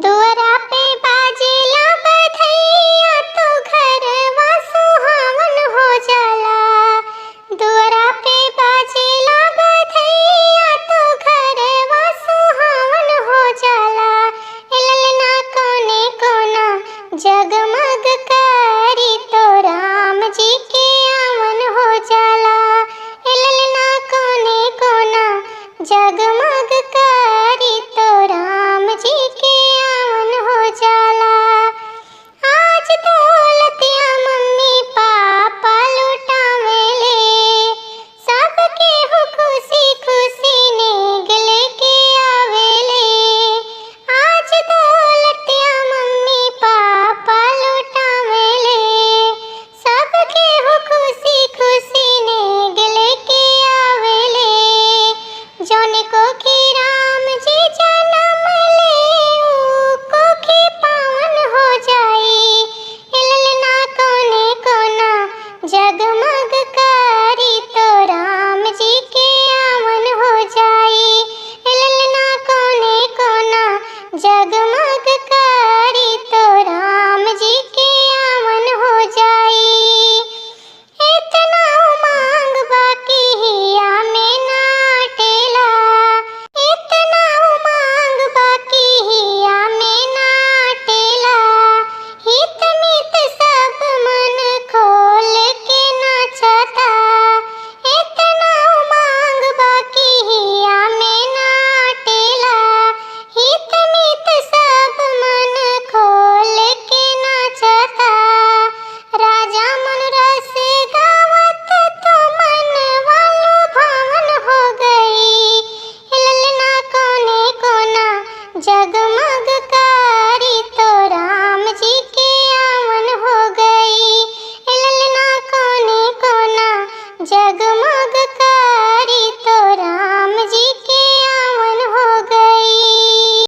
दुअरा पे बाजेला बधैया तो घरवा सुहावन हो जाला। दुअरा पे बाजेला बधैया तो घरवा सुहावन हो जाला। ए ललना कोने कोना जगमग करी तो राम जी के आवन हो जाला। ए ललना कोने कोना जगमग करी तो राम जी के आवन हो जाला। आज दौलतिया मम्मी पापा लुटावेले, सबके हो खुशी खुशी नेग लेके आवेले। आज दौलतिया मम्मी पापा लुटावेले, सबके हो खुशी खुशी नेग लेके आवेले। जौने को की राम जी जन्म ले ऊ कोखी पावन हो जाई। ए ललना कोने कोना जगमग करी तो राम जी के आवन हो जाई। ए ललना कोने कोना जगमग